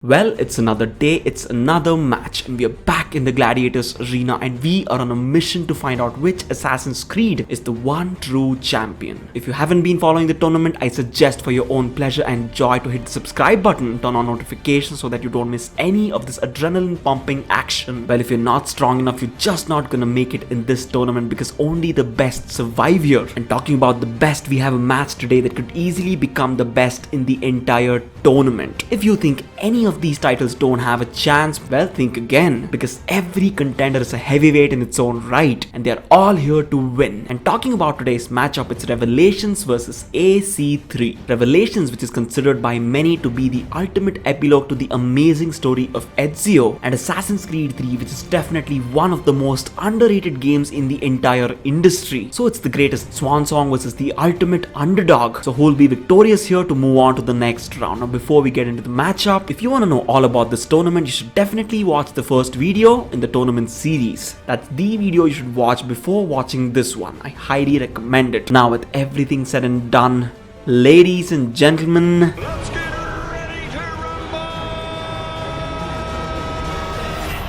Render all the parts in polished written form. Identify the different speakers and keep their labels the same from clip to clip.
Speaker 1: Well, it's another day, it's another match, and we are back in the Gladiators arena, and we are on a mission to find out which Assassin's Creed is the one true champion. If you haven't been following the tournament, I suggest for your own pleasure and joy to hit the subscribe button, turn on notifications so that you don't miss any of this adrenaline pumping action. Well, if you're not strong enough, you're just not gonna make it in this tournament because only the best survive here. And talking about the best, we have a match today that could easily become the best in the entire tournament. If you think any of these titles don't have a chance, well, think again, because every contender is a heavyweight in its own right and they are all here to win. And talking about today's matchup, it's Revelations versus AC3. Revelations, which is considered by many to be the ultimate epilogue to the amazing story of Ezio, and Assassin's Creed 3, which is definitely one of the most underrated games in the entire industry. So it's the greatest swan song versus the ultimate underdog. So who will be victorious here to move on to the next round? Now, before we get into the matchup, if you want to know all about this tournament, you should definitely watch the first video in the tournament series. That's the video you should watch before watching this one. I highly recommend it. Now, with everything said and done, ladies and gentlemen,
Speaker 2: Let's get ready to rumble!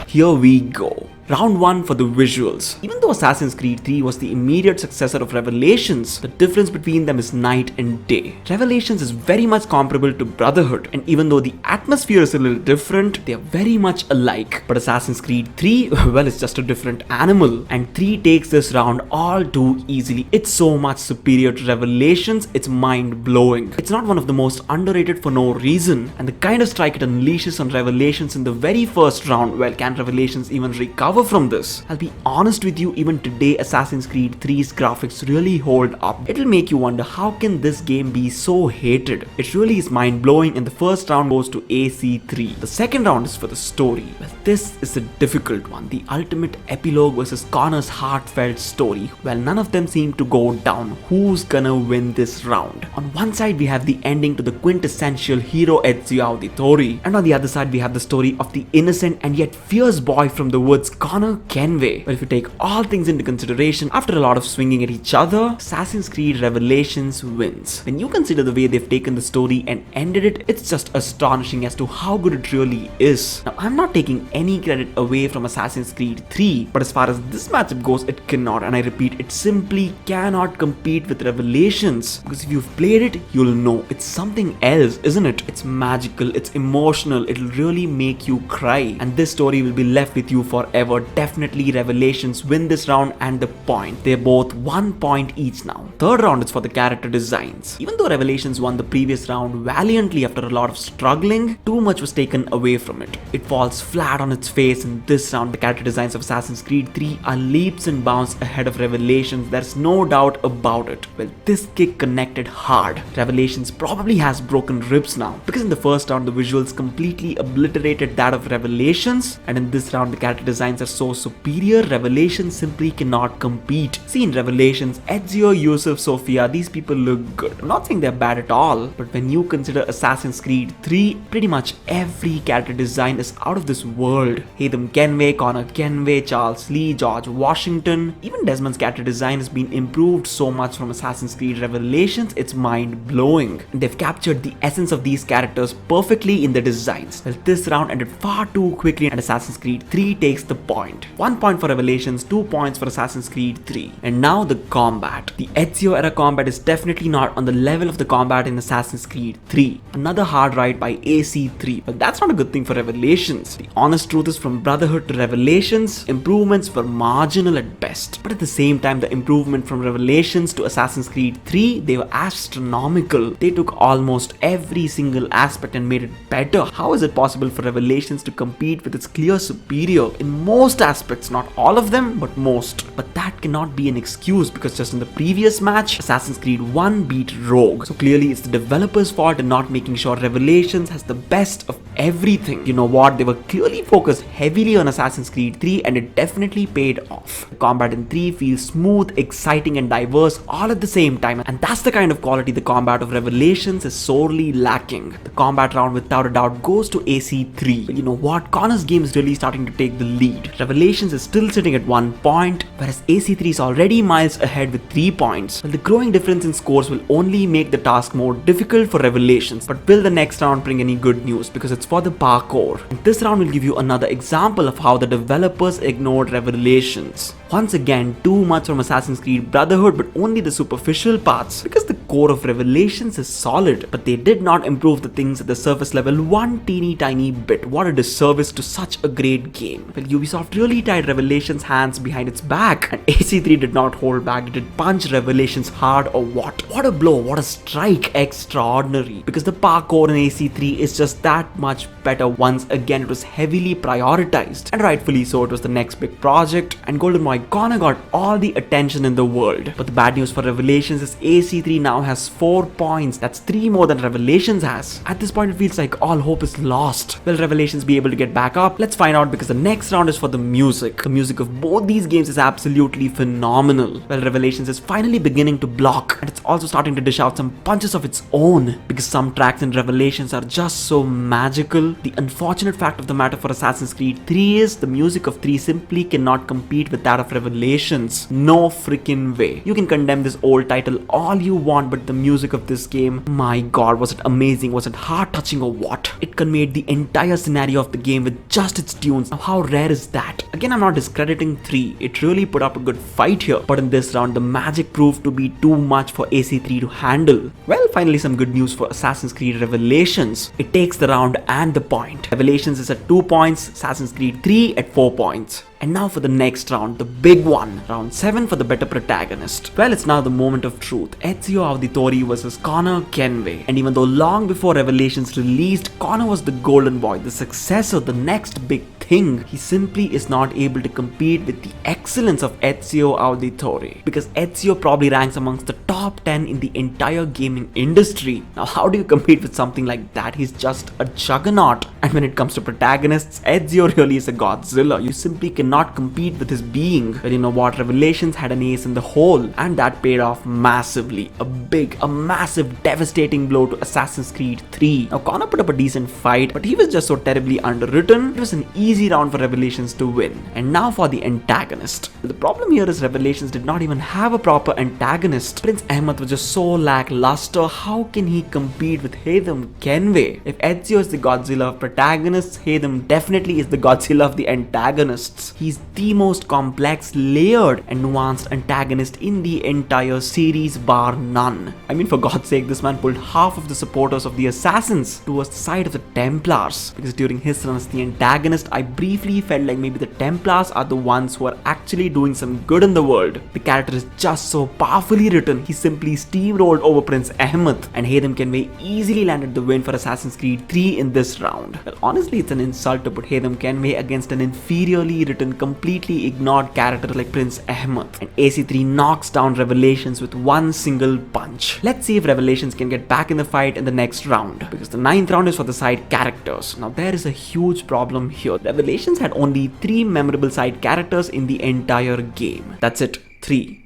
Speaker 1: here we go. Round 1 for the visuals. Even though Assassin's Creed 3 was the immediate successor of Revelations, the difference between them is night and day. Revelations is very much comparable to Brotherhood, and even though the atmosphere is a little different, they are very much alike. But Assassin's Creed 3, well, it's just a different animal, and 3 takes this round all too easily. It's so much superior to Revelations, it's mind-blowing. It's not one of the most underrated for no reason, and the kind of strike it unleashes on Revelations in the very first round, well, can Revelations even recover from this? I'll be honest with you, even today Assassin's Creed 3's graphics really hold up. It'll make you wonder, how can this game be so hated? It really is mind-blowing, and the first round goes to AC3. The second round is for the story. Well, this is a difficult one. The ultimate epilogue versus Connor's heartfelt story. Well, none of them seem to go down. Who's gonna win this round? On one side we have the ending to the quintessential hero Ezio Auditore, and on the other side we have the story of the innocent and yet fierce boy from the woods, Connor Kenway. But if you take all things into consideration, after a lot of swinging at each other, Assassin's Creed Revelations wins. When you consider the way they've taken the story and ended it, it's just astonishing as to how good it really is. Now, I'm not taking any credit away from Assassin's Creed 3, but as far as this matchup goes, it cannot, and I repeat, it simply cannot compete with Revelations. Because if you've played it, you'll know it's something else, isn't it? It's magical, it's emotional, it'll really make you cry, and this story will be left with you forever. Definitely Revelations win this round and the point. They're both 1 point each now. Third round is for the character designs. Even though Revelations won the previous round valiantly after a lot of struggling, too much was taken away from it. It falls flat on its face in this round. The character designs of Assassin's Creed 3 are leaps and bounds ahead of Revelations. There's no doubt about it. Well, this kick connected hard. Revelations probably has broken ribs now, because in the first round the visuals completely obliterated that of Revelations, and in this round the character designs are so superior, Revelations simply cannot compete. See, in Revelations, Ezio, Yusuf, Sofia, these people look good. I'm not saying they're bad at all, but when you consider Assassin's Creed 3, pretty much every character design is out of this world. Haytham Kenway, Connor Kenway, Charles Lee, George Washington, even Desmond's character design has been improved so much from Assassin's Creed Revelations, it's mind-blowing. And they've captured the essence of these characters perfectly in the designs. Well, this round ended far too quickly, and Assassin's Creed 3 takes the point. 1 point for Revelations, 2 points for Assassin's Creed 3. And now the combat. The Ezio era combat is definitely not on the level of the combat in Assassin's Creed 3. Another hard ride by AC3, but that's not a good thing for Revelations. The honest truth is, from Brotherhood to Revelations, improvements were marginal at best. But at the same time, the improvement from Revelations to Assassin's Creed 3, they were astronomical. They took almost every single aspect and made it better. How is it possible for Revelations to compete with its clear superior in most aspects? Not all of them, but most. But that cannot be an excuse, because just in the previous match, Assassin's Creed 1 beat Rogue. So clearly it's the developers' fault in not making sure Revelations has the best of everything. You know what? They were clearly focused heavily on Assassin's Creed 3, and it definitely paid off. The combat in 3 feels smooth, exciting, and diverse all at the same time, and that's the kind of quality the combat of Revelations is sorely lacking. The combat round without a doubt goes to AC3. But you know what? Connor's game is really starting to take the lead. Revelations is still sitting at 1 point, whereas AC3 is already miles ahead with 3 points. Well, the growing difference in scores will only make the task more difficult for Revelations, but will the next round bring any good news? Because it's it's for the parkour. And this round will give you another example of how the developers ignored Revelations. Once again, too much from Assassin's Creed Brotherhood, but only the superficial parts, because the core of Revelations is solid, but they did not improve the things at the surface level one teeny tiny bit. What a disservice to such a great game. Well, Ubisoft really tied Revelations' hands behind its back, and AC3 did not hold back. It did punch Revelations hard or what? What a blow, what a strike, extraordinary. Because the parkour in AC3 is just that much better. Once again, it was heavily prioritized, and rightfully so. It was the next big project, and GoldenEye Connor got all the attention in the world. But the bad news for Revelations is AC3 now has 4 points. That's 3 more than Revelations has. At this point, it feels like all hope is lost. Will Revelations be able to get back up? Let's find out, because the next round is for the music. The music of both these games is absolutely phenomenal. Well, Revelations is finally beginning to block, and it's also starting to dish out some punches of its own, because some tracks in Revelations are just so magical. The unfortunate fact of the matter for Assassin's Creed 3 is the music of 3 simply cannot compete with that of Revelations. No freaking way. You can condemn this old title all you want, but the music of this game, my god, was it amazing? Was it heart-touching or what? It conveyed the entire scenario of the game with just its tunes. Now, how rare is that? Again, I'm not discrediting 3. It really put up a good fight here, but in this round, the magic proved to be too much for AC3 to handle. Well, finally some good news for Assassin's Creed Revelations. It takes the round and the point. Revelations is at 2 points, Assassin's Creed 3 at 4 points. And now for the next round, the big one, round 7 for the better protagonist. Well, it's now the moment of truth. Ezio Auditore versus Connor Kenway. And even though long before Revelations released, Connor was the golden boy, the successor, the next big thing. He simply is not able to compete with the excellence of Ezio Auditore, because Ezio probably ranks amongst the top 10 in the entire gaming industry. Now, how do you compete with something like that? He's just a juggernaut. And when it comes to protagonists, Ezio really is a Godzilla. You simply cannot compete with his being. But you know what? Revelations had an ace in the hole, and that paid off massively. A massive, devastating blow to Assassin's Creed 3. Now, Connor put up a decent fight, but he was just so terribly underwritten. It was an easy round for Revelations to win. And now for the antagonist. The problem here is Revelations did not even have a proper antagonist. Prince Ahmed was just so lackluster. How can he compete with Haytham Kenway? If Ezio is the Godzilla of protagonists, Haytham definitely is the Godzilla of the antagonists. He's the most complex, layered and nuanced antagonist in the entire series, bar none. I mean, for God's sake, this man pulled half of the supporters of the Assassins towards the side of the Templars, because during his run as the antagonist, I briefly felt like maybe the Templars are the ones who are actually doing some good in the world. The character is just so powerfully written, he simply steamrolled over Prince Ahmed, and Haytham Kenway easily landed the win for Assassin's Creed 3 in this round. Well, honestly, it's an insult to put Haytham Kenway against an inferiorly written, completely ignored character like Prince Ahmed, and AC3 knocks down Revelations with one single punch. Let's see if Revelations can get back in the fight in the next round, because the 9th round is for the side characters. Now, there is a huge problem here. Revelations had only 3 memorable side characters in the entire game. That's it. 3.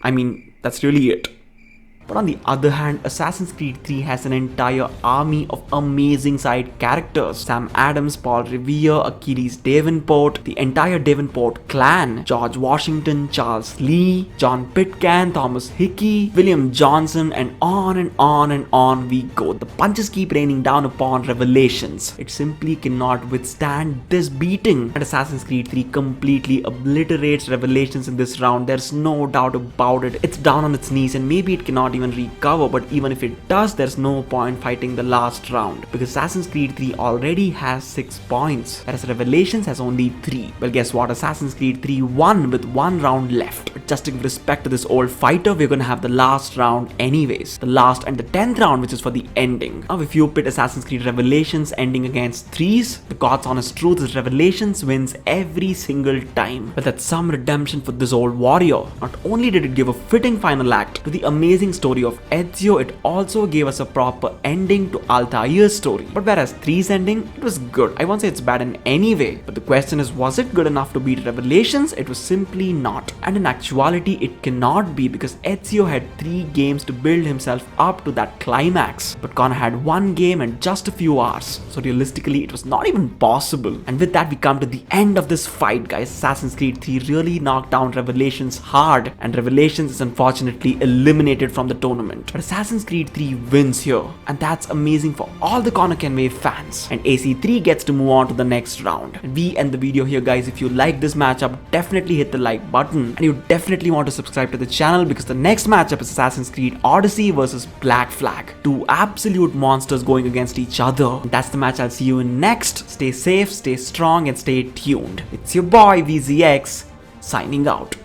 Speaker 1: I mean, that's really it. But on the other hand, Assassin's Creed 3 has an entire army of amazing side characters. Sam Adams, Paul Revere, Achilles Davenport, the entire Davenport clan, George Washington, Charles Lee, John Pitcairn, Thomas Hickey, William Johnson, and on and on and on we go. The punches keep raining down upon Revelations. It simply cannot withstand this beating. And Assassin's Creed 3 completely obliterates Revelations in this round. There's no doubt about it. It's down on its knees, and maybe it cannot even recover, but even if it does, there's no point fighting the last round, because Assassin's Creed 3 already has 6 points, whereas Revelations has only 3. Well, guess what? Assassin's Creed 3 won with 1 round left. But just to give respect to this old fighter, we're gonna have the last round anyways. The last and the 10th round, which is for the ending. Now, if you pit Assassin's Creed Revelations ending against 3's, the God's honest truth is Revelations wins every single time. But that's some redemption for this old warrior. Not only did it give a fitting final act to the amazing story of Ezio, it also gave us a proper ending to Altair's story. But whereas 3's ending, it was good. I won't say it's bad in any way, but the question is, was it good enough to beat Revelations? It was simply not. And in actuality, it cannot be, because Ezio had 3 games to build himself up to that climax, but Connor had 1 game and just a few hours. So realistically, it was not even possible. And with that, we come to the end of this fight, guys. Assassin's Creed 3 really knocked down Revelations hard, and Revelations is unfortunately eliminated from the tournament. But Assassin's Creed 3 wins here, and that's amazing for all the Conor Kenway fans. And AC3 gets to move on to the next round. And we end the video here, guys. If you like this matchup, definitely hit the like button, and you definitely want to subscribe to the channel because the next matchup is Assassin's Creed Odyssey versus Black Flag. Two absolute monsters going against each other. And that's the match I'll see you in next. Stay safe, stay strong, and stay tuned. It's your boy VZX signing out.